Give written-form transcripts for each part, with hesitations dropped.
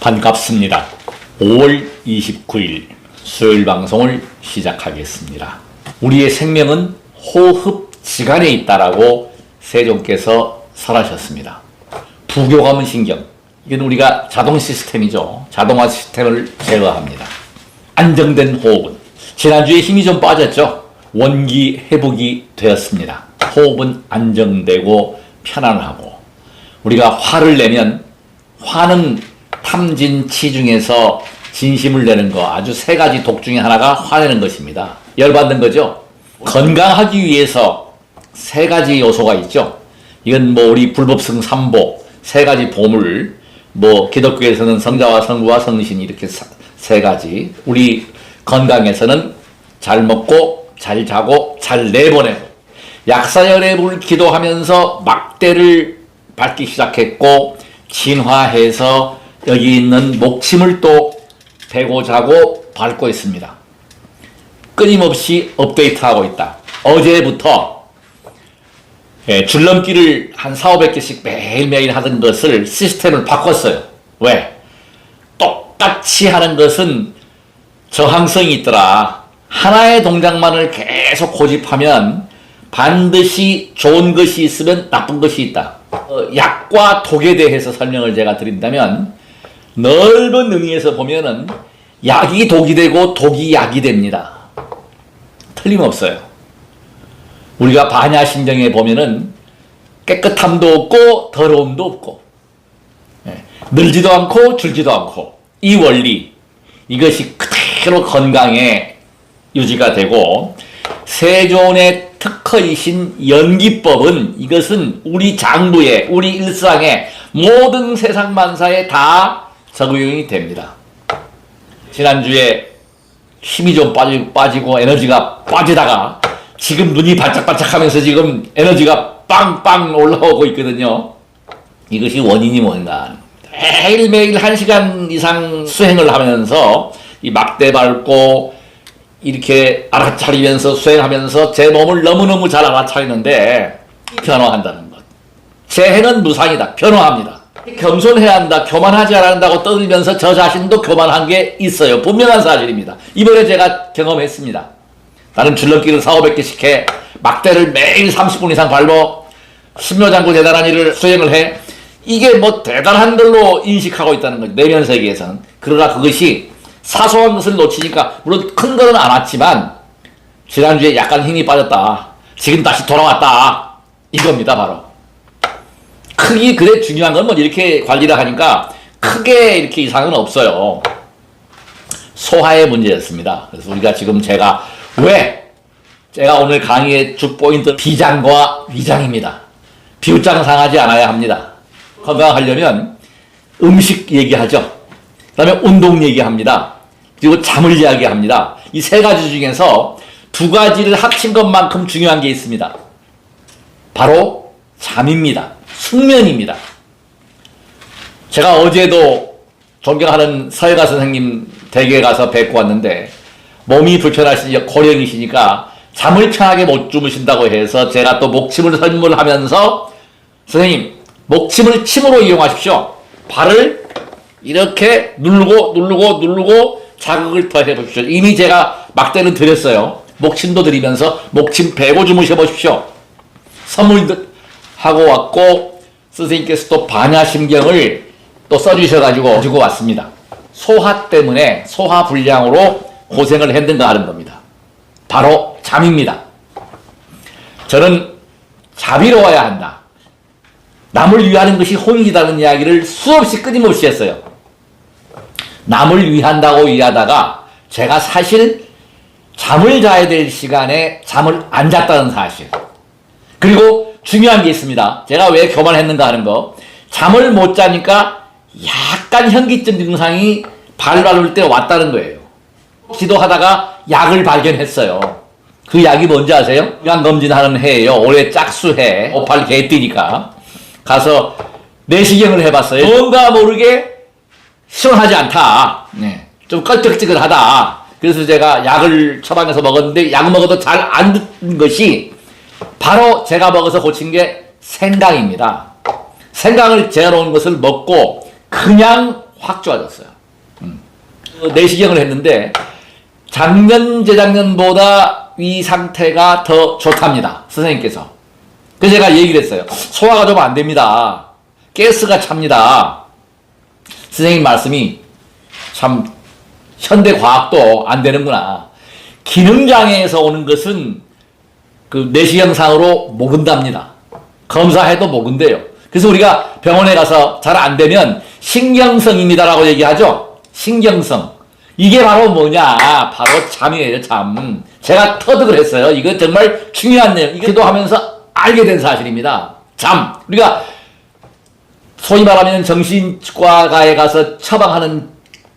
반갑습니다. 5월 29일 수요일 방송을 시작하겠습니다. 우리의 생명은 호흡지간에 있다라고 세종께서 설하셨습니다. 부교감은 신경, 이건 우리가 자동 시스템이죠. 자동화 시스템을 제어합니다. 안정된 호흡은, 지난주에 힘이 좀 빠졌죠. 원기 회복이 되었습니다. 호흡은 안정되고 편안하고, 우리가 화를 내면, 화는 탐진치 중에서 진심을 내는 거, 아주 세 가지 독 중에 하나가 화내는 것입니다. 열받는 거죠. 건강하기 위해서 세 가지 요소가 있죠. 이건 뭐 우리 불법성 삼보, 세 가지 보물, 뭐 기독교에서는 성자와 성부와 성신, 이렇게 세 가지. 우리 건강에서는 잘 먹고 잘 자고 잘 내보내고, 약사열애불 기도하면서 막대를 밟기 시작했고, 진화해서 여기 있는 목침을 또 베고 자고 밟고 있습니다. 끊임없이 업데이트하고 있다. 어제부터 줄넘기를 한 400~500개씩 매일매일 하던 것을 시스템을 바꿨어요. 왜? 똑같이 하는 것은 저항성이 있더라. 하나의 동작만을 계속 고집하면 반드시 좋은 것이 있으면 나쁜 것이 있다. 약과 독에 대해서 설명을 제가 드린다면, 넓은 의미에서 보면은 약이 독이 되고 독이 약이 됩니다. 틀림없어요. 우리가 반야심경에 보면은 깨끗함도 없고 더러움도 없고, 늘지도 않고 줄지도 않고, 이 원리, 이것이 그대로 건강에 유지가 되고, 세존의 특허이신 연기법은, 이것은 우리 장부에, 우리 일상에, 모든 세상 만사에 다 적용이 됩니다. 지난주에 힘이 좀 빠지고 에너지가 빠지다가 지금 눈이 반짝반짝 하면서 지금 에너지가 빵빵 올라오고 있거든요. 이것이 원인이 뭔가, 매일매일 1시간 이상 수행을 하면서 이 막대 밟고 이렇게 알아차리면서 수행하면서 제 몸을 너무너무 잘 알아차리는데 변화한다는 것. 재해는 무상이다. 변화합니다. 겸손해야 한다, 교만하지 않아야 한다고 떠들면서 저 자신도 교만한 게 있어요. 분명한 사실입니다. 이번에 제가 경험했습니다. 나는 줄넘기를 400~500개씩 해, 막대를 매일 30분 이상 밟어, 심묘장구 대단한 일을 수행을 해. 이게 뭐 대단한 걸로 인식하고 있다는 거죠, 내면 세계에서는. 그러나 그것이 사소한 것을 놓치니까, 물론 큰 거는 안 왔지만 지난주에 약간 힘이 빠졌다, 지금 다시 돌아왔다, 이겁니다. 바로 크기, 그래 중요한 건 뭐 이렇게 관리를 하니까 크게 이렇게 이상은 없어요. 소화의 문제였습니다. 그래서 우리가 지금 제가 오늘 강의의 주 포인트, 비장과 위장입니다. 비웃장 상하지 않아야 합니다. 건강하려면 음식 얘기하죠. 그 다음에 운동 얘기합니다. 그리고 잠을 이야기합니다. 이 세 가지 중에서 두 가지를 합친 것만큼 중요한 게 있습니다. 바로 잠입니다. 숙면입니다. 제가 어제도 존경하는 서예가 선생님 댁에 가서 뵙고 왔는데, 몸이 불편하시니 고령이시니까 잠을 편하게 못 주무신다고 해서 제가 또 목침을 선물하면서, 선생님 목침을 침으로 이용하십시오. 발을 이렇게 누르고 자극을 더 해보십시오. 이미 제가 막대는 드렸어요. 목침도 드리면서 목침 베고 주무셔 보십시오. 선물도 하고 왔고, 선생님께서 또 반야심경을 또 써주셔가지고 가지고 왔습니다. 소화 때문에, 소화 불량으로 고생을 했는가 하는 겁니다. 바로 잠입니다. 저는 자비로워야 한다, 남을 위하는 것이 혼이라는 이야기를 수없이 끊임없이 했어요. 남을 위한다고 위하다가 제가 사실 잠을 자야 될 시간에 잠을 안 잤다는 사실. 그리고 중요한 게 있습니다. 제가 왜 교만했는가 하는 거. 잠을 못 자니까 약간 현기증 증상이 밟을 때 왔다는 거예요. 기도하다가 약을 발견했어요. 그 약이 뭔지 아세요? 건강검진하는 해예요. 올해 짝수해. 58 개띠니까. 가서 내시경을 해봤어요. 뭔가 모르게 시원하지 않다. 좀 껄쩍지근하다. 그래서 제가 약을 처방해서 먹었는데, 약 먹어도 잘 안 듣는 것이 바로 제가 먹어서 고친 게 생강입니다. 생강을 재워놓은 것을 먹고 그냥 확 좋아졌어요. 내시경을 했는데 작년, 재작년보다 이 상태가 더 좋답니다. 선생님께서. 그래서 제가 얘기를 했어요. 소화가 좀 안 됩니다. 가스가 찹니다. 선생님 말씀이 참 현대과학도 안 되는구나. 기능장애에서 오는 것은 그 내시경상으로 못 온답니다. 검사해도 못 온대요. 그래서 우리가 병원에 가서 잘 안 되면 신경성입니다라고 얘기하죠. 신경성. 이게 바로 뭐냐? 바로 잠이에요, 잠. 제가 터득을 했어요. 이거 정말 중요한 내용. 이거 기도하면서 알게 된 사실입니다. 잠. 우리가 소위 말하면 정신과가에 가서 처방하는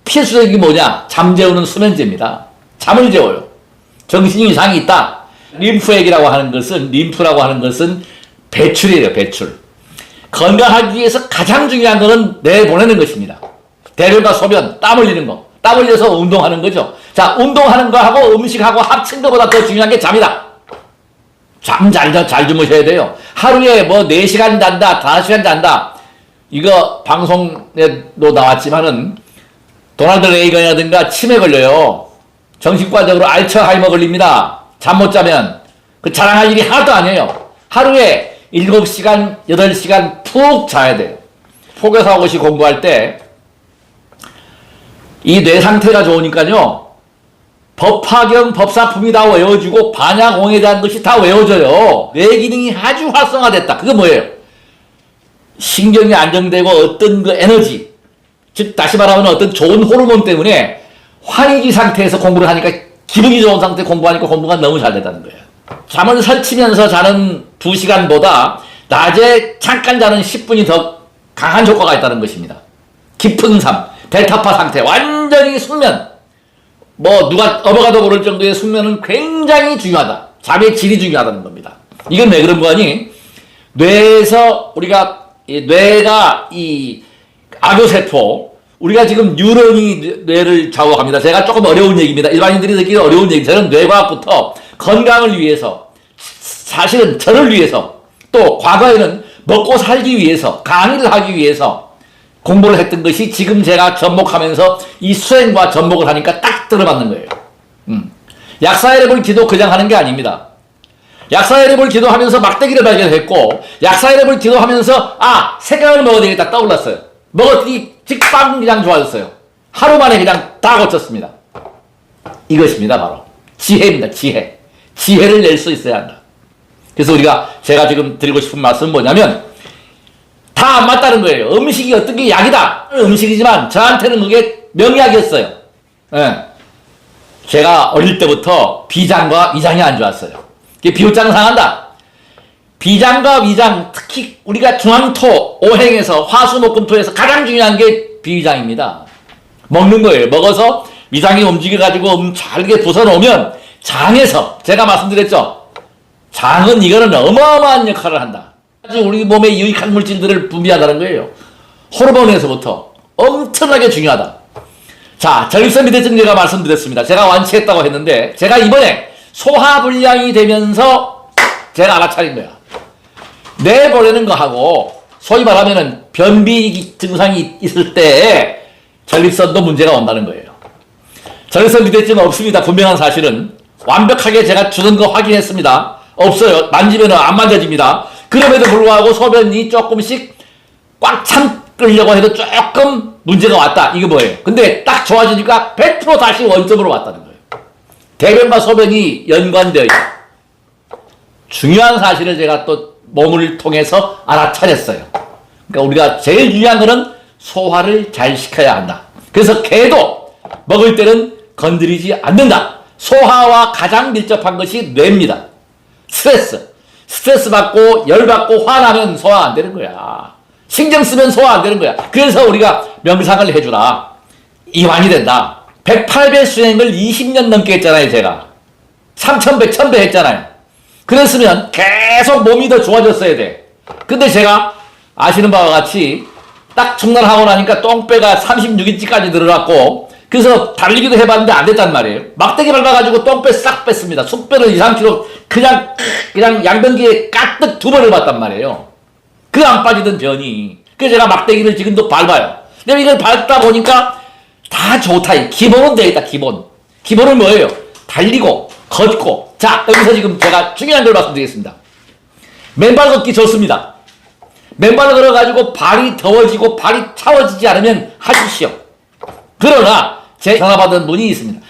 필수적인 게 뭐냐? 잠 재우는 수면제입니다. 잠을 재워요. 정신 이상이 있다. 림프액이라고 하는 것은, 림프라고 하는 것은 배출이에요, 배출. 건강하기 위해서 가장 중요한 것은 내보내는 것입니다. 대변과 소변, 땀 흘리는 거. 땀 흘려서 운동하는 거죠. 자, 운동하는 거하고 음식하고 합친 것보다 더 중요한 게 잠이다. 잠 잘 주무셔야 돼요. 하루에 뭐 4시간 잔다, 5시간 잔다. 이거 방송에도 나왔지만은 도널드 레이건이라든가 치매 걸려요. 정신과적으로 알츠하이머 걸립니다. 잠 못 자면. 그 자랑할 일이 하나도 아니에요. 하루에 7시간, 8시간 푹 자야 돼요. 포교사고시 공부할 때 이 뇌 상태가 좋으니까요. 법화경, 법사품이 다 외워지고 반야공에 대한 것이 다 외워져요. 뇌 기능이 아주 활성화됐다. 그게 뭐예요? 신경이 안정되고 어떤 그 에너지, 즉 다시 말하면 어떤 좋은 호르몬 때문에 환희기 상태에서 공부를 하니까 기분이 좋은 상태에 공부하니까 공부가 너무 잘 된다는 거예요. 잠을 설치면서 자는 2시간보다 낮에 잠깐 자는 10분이 더 강한 효과가 있다는 것입니다. 깊은 잠, 델타파 상태, 완전히 숙면. 뭐 누가 업어가도 모를 정도의 숙면은 굉장히 중요하다. 잠의 질이 중요하다는 겁니다. 이건 왜 그런 거니? 뇌에서 우리가 뇌가 이 악교세포, 우리가 지금 뉴런이 뇌를 좌우합니다. 제가 조금 어려운 얘기입니다. 일반인들이 듣기 어려운 얘기. 저는 뇌과학부터 건강을 위해서, 사실은 저를 위해서, 또 과거에는 먹고 살기 위해서, 강의를 하기 위해서 공부를 했던 것이 지금 제가 접목하면서 이 수행과 접목을 하니까 딱 들어맞는 거예요. 약사회를 기도 그냥 하는 게 아닙니다. 약사회를 기도하면서 막대기를 발견했고, 약사회를 기도하면서 생강을 먹어야 되겠다 떠올랐어요. 먹었더니 직방 그냥 좋아졌어요. 하루 만에 그냥 다 고쳤습니다. 이것입니다, 바로. 지혜입니다, 지혜. 지혜를 낼 수 있어야 한다. 그래서 제가 지금 드리고 싶은 말씀은 뭐냐면, 다 안 맞다는 거예요. 음식이 어떤 게 약이다. 음식이지만 저한테는 그게 명약이었어요. 예. 제가 어릴 때부터 비장과 위장이 안 좋았어요. 비호장은 상한다. 비장과 위장, 특히 우리가 중앙토, 오행에서 화수목금토에서 가장 중요한 게 비위장입니다. 먹는 거예요. 먹어서 위장이 움직여가지고 잘게 부숴놓으면 장에서, 제가 말씀드렸죠. 장은 이거는 어마어마한 역할을 한다. 우리 몸에 유익한 물질들을 분비한다는 거예요. 호르몬에서부터 엄청나게 중요하다. 자, 전립선 비대증 제가 말씀드렸습니다. 제가 완치했다고 했는데 제가 이번에 소화불량이 되면서 제가 알아차린 거야. 내보내는 거하고 소위 말하면은 변비 증상이 있을 때 전립선도 문제가 온다는 거예요. 전립선 비대증은 없습니다. 분명한 사실은. 완벽하게 제가 주는 거 확인했습니다. 없어요. 만지면 안 만져집니다. 그럼에도 불구하고 소변이 조금씩 꽉 참으려고 해도 조금 문제가 왔다. 이게 뭐예요? 근데 딱 좋아지니까 100% 다시 원점으로 왔다는 거예요. 대변과 소변이 연관되어 있다. 중요한 사실을 제가 또 몸을 통해서 알아차렸어요. 그러니까 우리가 제일 중요한 거는 소화를 잘 시켜야 한다. 그래서 개도 먹을 때는 건드리지 않는다. 소화와 가장 밀접한 것이 뇌입니다. 스트레스 받고 열 받고 화나면 소화 안 되는 거야. 신경 쓰면 소화 안 되는 거야. 그래서 우리가 명상을 해주라. 이완이 된다. 108배 수행을 20년 넘게 했잖아요, 제가. 3100, 1000배 했잖아요. 그랬으면 계속 몸이 더 좋아졌어야 돼. 근데 제가 아시는 바와 같이 딱 중단하고 나니까 똥배가 36인치까지 늘어났고, 그래서 달리기도 해봤는데 안 됐단 말이에요. 막대기 밟아가지고 똥배 싹 뺐습니다. 숙배를 2, 3kg 그냥 양변기에 까뜩 2번을 봤단 말이에요. 그 안 빠지던 변이. 그래서 제가 막대기를 지금도 밟아요. 근데 이걸 밟다 보니까 다 좋다. 기본은 되어 있다, 기본. 기본은 뭐예요? 달리고, 걷고. 자, 여기서 지금 제가 중요한 걸 말씀드리겠습니다. 맨발 걷기 좋습니다. 맨발 걸어가지고 발이 더워지고 발이 차워지지 않으면 하십시오. 그러나, 제 전화 받은 분이 있습니다.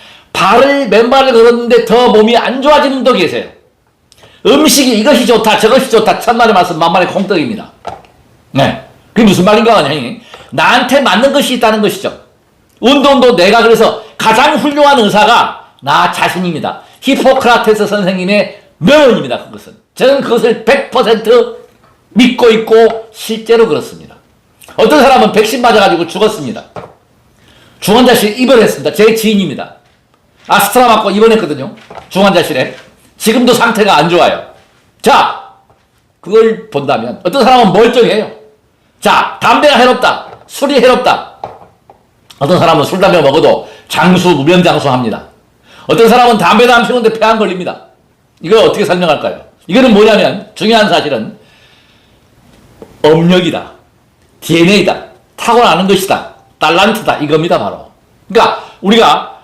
맨발을 걸었는데 더 몸이 안 좋아지는 분도 계세요. 음식이 이것이 좋다, 저것이 좋다, 천만의 말씀, 만만의 콩떡입니다. 네. 그게 무슨 말인가 하냐? 나한테 맞는 것이 있다는 것이죠. 운동도 내가 그래서 가장 훌륭한 의사가 나 자신입니다. 히포크라테스 선생님의 명언입니다. 그것은. 저는 그것을 100% 믿고 있고 실제로 그렇습니다. 어떤 사람은 백신 맞아가지고 죽었습니다. 중환자실 입원했습니다. 제 지인입니다. 아스트라 맞고 입원했거든요. 중환자실에. 지금도 상태가 안 좋아요. 자, 그걸 본다면 어떤 사람은 멀쩡해요. 자, 담배가 해롭다. 술이 해롭다. 어떤 사람은 술, 담배 먹어도 장수, 무병장수 합니다. 어떤 사람은 담배도 안 피우는데 폐암 걸립니다. 이걸 어떻게 설명할까요? 이거는 뭐냐면 중요한 사실은 업력이다. DNA다. 타고나는 것이다. 달란트다. 이겁니다, 바로. 그러니까 우리가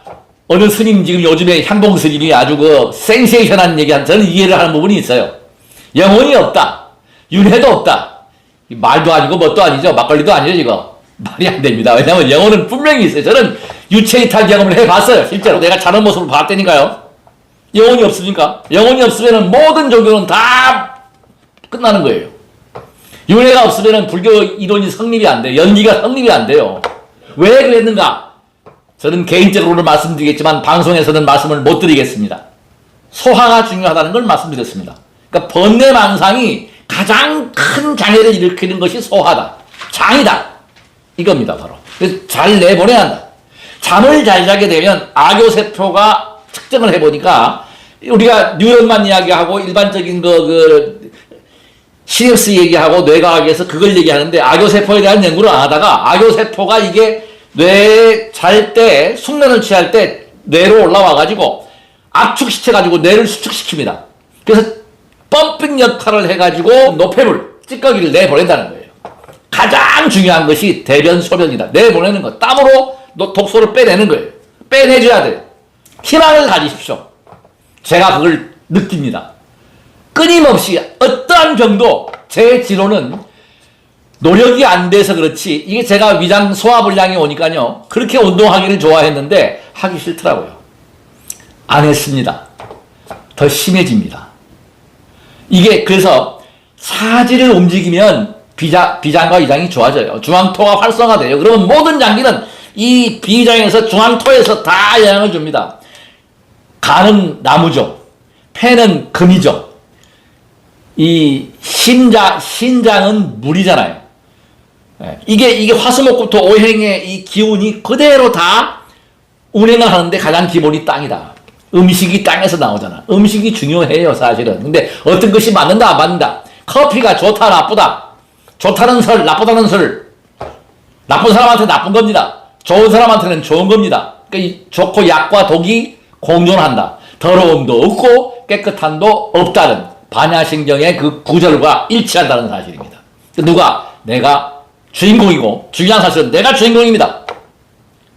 어느 스님 지금 요즘에 향봉 스님이 아주 그 센세이션한 얘기한 저는 이해를 하는 부분이 있어요. 영혼이 없다. 윤회도 없다. 말도 아니고 뭣도 아니죠. 막걸리도 아니죠, 이거. 말이 안 됩니다. 왜냐하면 영혼은 분명히 있어요. 저는 유체이탈 경험을 해봤어요. 실제로 내가 자는 모습을 봤다니까요. 영혼이 없으니까. 영혼이 없으면 모든 종교는 다 끝나는 거예요. 윤회가 없으면 불교 이론이 성립이 안 돼요. 연기가 성립이 안 돼요. 왜 그랬는가? 저는 개인적으로는 말씀드리겠지만 방송에서는 말씀을 못 드리겠습니다. 소화가 중요하다는 걸 말씀드렸습니다. 그러니까 번뇌망상이 가장 큰 장애를 일으키는 것이 소화다. 장이다. 이겁니다, 바로. 그래서 잘 내보내야 한다. 잠을 잘 자게 되면 악교세포가 측정을 해보니까 우리가 뉴런만 이야기하고 일반적인 시냅스 얘기하고 뇌과학에서 그걸 얘기하는데 악교세포에 대한 연구를 안 하다가 악교세포가 이게 뇌 잘 때 숙면을 취할 때 뇌로 올라와가지고 압축시켜가지고 뇌를 수축시킵니다. 그래서 펌핑 역할을 해가지고 노폐물, 찌꺼기를 내보낸다는 거예요. 가장 중요한 것이 대변, 소변이다. 내보내는 것. 땀으로 독소를 빼내는 거예요. 빼내줘야 돼요. 희망을 가지십시오. 제가 그걸 느낍니다. 끊임없이 어떠한 병도 제 지로는 노력이 안 돼서 그렇지 이게 제가 위장 소화불량이 오니까요. 그렇게 운동하기를 좋아했는데 하기 싫더라고요. 안 했습니다. 더 심해집니다. 이게 그래서 사지를 움직이면 비장과 위장이 좋아져요. 중앙토가 활성화돼요. 그러면 모든 장기는 이 비장에서 중앙토에서 다 영향을 줍니다. 간은 나무죠. 폐는 금이죠. 이 신장은 물이잖아요. 이게 화수목금토 오행의 이 기운이 그대로 다 운행을 하는데 가장 기본이 땅이다. 음식이 땅에서 나오잖아. 음식이 중요해요, 사실은. 근데 어떤 것이 맞는다, 안 맞는다. 커피가 좋다, 나쁘다. 좋다는 설, 나쁘다는 설. 나쁜 사람한테 나쁜 겁니다. 좋은 사람한테는 좋은 겁니다. 그러니까 이 좋고 약과 독이 공존한다. 더러움도 없고 깨끗함도 없다는 반야신경의 그 구절과 일치한다는 사실입니다. 누가? 내가 주인공이고 중요한 사실은 내가 주인공입니다.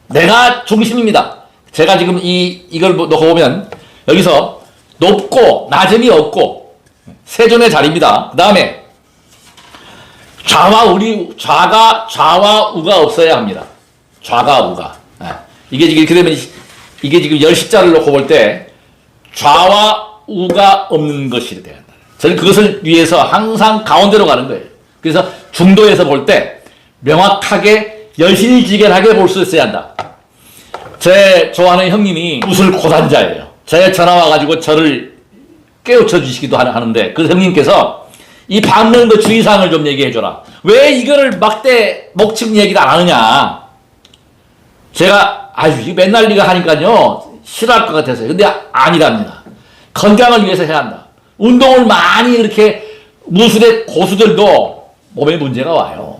내가 중심입니다. 제가 지금 이걸 놓고 보면 여기서 높고 낮음이 없고 세존의 자리입니다. 그 다음에 좌와 우가 없어야 합니다. 좌가 우가. 이게 지금 이렇게 되면 이게 지금 10자를 놓고 볼 때 좌와 우가 없는 것이 돼야 한다. 저는 그것을 위해서 항상 가운데로 가는 거예요. 그래서 중도에서 볼 때 명확하게 여실지결하게 볼 수 있어야 한다. 제 좋아하는 형님이 무술 고단자예요. 제 전화 와가지고 저를 깨우쳐 주시기도 하는데 그 형님께서 이 밟는 거 주의사항을 좀 얘기해줘라. 왜 이거를 막대 목침 얘기를 안 하느냐. 제가 아유 맨날 네가 하니까요 싫어할 것 같아서요. 근데 아니랍니다. 건강을 위해서 해야 한다. 운동을 많이 이렇게 무술의 고수들도 몸에 문제가 와요.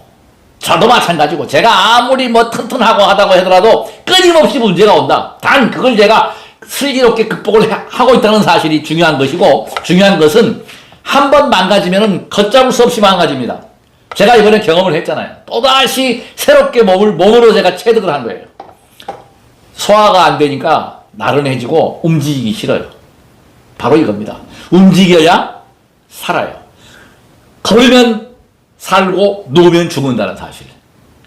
저도 마찬가지고 제가 아무리 뭐 튼튼하고 하다고 하더라도 끊임없이 문제가 온다. 단 그걸 제가 슬기롭게 극복을 하고 있다는 사실이 중요한 것이고 중요한 것은 한 번 망가지면은 걷잡을 수 없이 망가집니다. 제가 이번에 경험을 했잖아요. 또다시 새롭게 몸으로 제가 체득을 한 거예요. 소화가 안 되니까 나른해지고 움직이기 싫어요. 바로 이겁니다. 움직여야 살아요. 걸으면 살고 누우면 죽는다는 사실.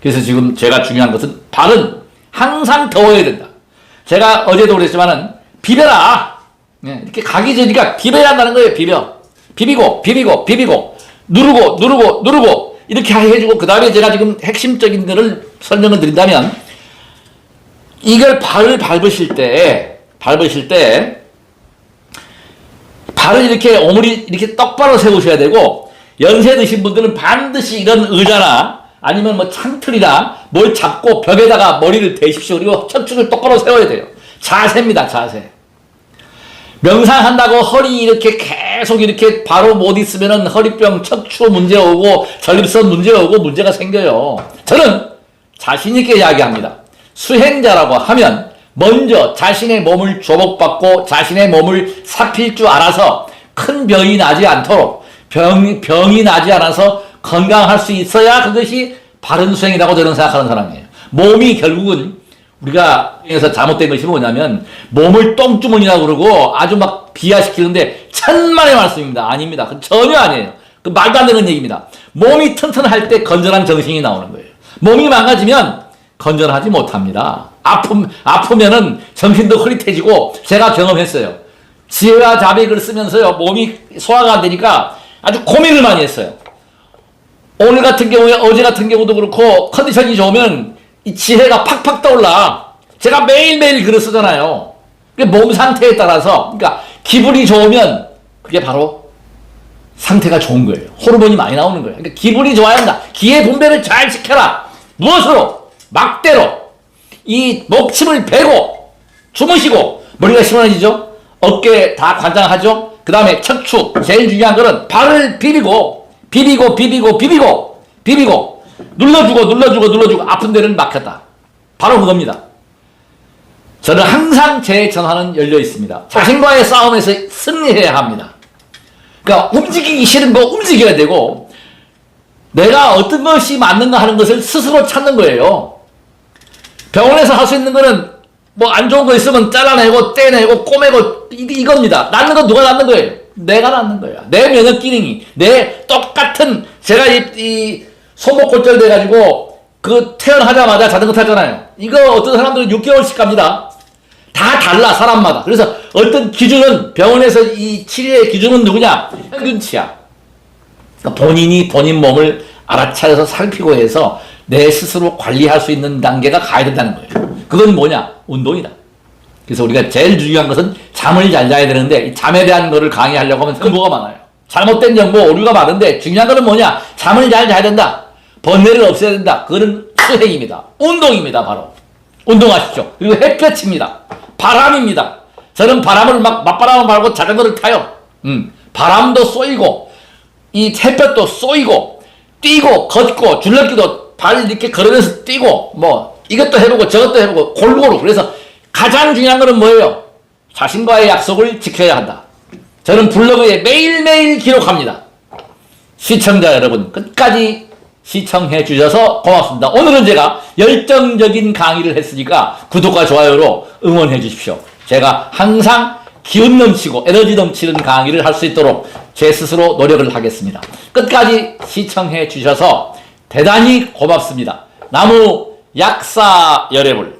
그래서 지금 제가 중요한 것은 발은 항상 더워야 된다. 제가 어제도 그랬지만은 비벼라. 이렇게 가기 전이니까 비벼야 한다는 거예요. 비비고 누르고 이렇게 해주고 그 다음에 제가 지금 핵심적인 거를 설명을 드린다면 이걸 발을 밟으실 때 발을 이렇게 오므리 이렇게 똑바로 세우셔야 되고 연세 드신 분들은 반드시 이런 의자나 아니면 뭐 창틀이나 뭘 잡고 벽에다가 머리를 대십시오. 그리고 척추를 똑바로 세워야 돼요. 자세입니다. 자세. 명상한다고 허리 이렇게 계속 이렇게 바로 못 있으면은 허리병, 척추 문제 오고 전립선 문제 오고 문제가 생겨요. 저는 자신있게 이야기합니다. 수행자라고 하면 먼저 자신의 몸을 조복받고 자신의 몸을 살필 줄 알아서 큰 병이 나지 않도록 병이 나지 않아서 건강할 수 있어야 그것이 바른 수행이라고 저는 생각하는 사람이에요. 몸이 결국은 우리가 에서 잘못된 것이 뭐냐면 몸을 똥주머니라고 그러고 아주 막 비하시키는데 천만의 말씀입니다. 아닙니다. 그건 전혀 아니에요. 그 말도 안 되는 얘기입니다. 몸이 튼튼할 때 건전한 정신이 나오는 거예요. 몸이 망가지면 건전하지 못합니다. 아프면은 정신도 흐릿해지고 제가 경험했어요. 지혜와 자백을 쓰면서요. 몸이 소화가 안 되니까 아주 고민을 많이 했어요. 오늘 같은 경우에 어제 같은 경우도 그렇고 컨디션이 좋으면 이 지혜가 팍팍 떠올라. 제가 매일매일 글을 쓰잖아요. 몸 상태에 따라서 그러니까 기분이 좋으면 그게 바로 상태가 좋은 거예요. 호르몬이 많이 나오는 거예요. 그러니까 기분이 좋아야 한다. 기의 분배를 잘 시켜라. 무엇으로? 막대로. 이 목침을 베고 주무시고 머리가 시원해지죠. 어깨 다 관장하죠. 그 다음에 척추. 제일 중요한 거는 발을 비비고 눌러주고 아픈 데는 막혔다. 바로 그겁니다. 저는 항상 제 전화는 열려 있습니다. 자신과의 싸움에서 승리해야 합니다. 그러니까 움직이기 싫은 거 움직여야 되고 내가 어떤 것이 맞는가 하는 것을 스스로 찾는 거예요. 병원에서 할 수 있는 거는 뭐 안 좋은 거 있으면 잘라내고 떼내고 꼬매고 이겁니다. 낫는 건 누가 낫는 거예요? 내가 낫는 거야. 내 면역 기능이 내 똑같은 제가 이 손목 골절 돼가지고 그 태어나자마자 자전거 타잖아요. 이거 어떤 사람들은 6개월씩 갑니다. 다 달라 사람마다. 그래서 어떤 기준은 병원에서 이 치료의 기준은 누구냐? 평균치야. 그러니까 본인이 본인 몸을 알아차려서 살피고 해서 내 스스로 관리할 수 있는 단계가 가야 된다는 거예요. 그건 뭐냐? 운동이다. 그래서 우리가 제일 중요한 것은 잠을 잘 자야 되는데 이 잠에 대한 거를 강의하려고 하면 정보가 많아요. 잘못된 정보, 오류가 많은데 중요한 거는 뭐냐? 잠을 잘 자야 된다. 번뇌를 없애야 된다. 그거는 수행입니다. 운동입니다. 바로. 운동하십시오. 그리고 햇볕입니다. 바람입니다. 저는 바람을 맞바람을 말고 자전거를 타요. 바람도 쏘이고 이 햇볕도 쏘이고 뛰고 걷고 줄넘기도 발 이렇게 걸으면서 뛰고 뭐 이것도 해보고 저것도 해보고 골고루. 그래서 가장 중요한 거는 뭐예요? 자신과의 약속을 지켜야 한다. 저는 블로그에 매일매일 기록합니다. 시청자 여러분 끝까지 시청해 주셔서 고맙습니다. 오늘은 제가 열정적인 강의를 했으니까 구독과 좋아요로 응원해 주십시오. 제가 항상 기운 넘치고 에너지 넘치는 강의를 할 수 있도록 제 스스로 노력을 하겠습니다. 끝까지 시청해 주셔서 대단히 고맙습니다. 나무 약사 열애물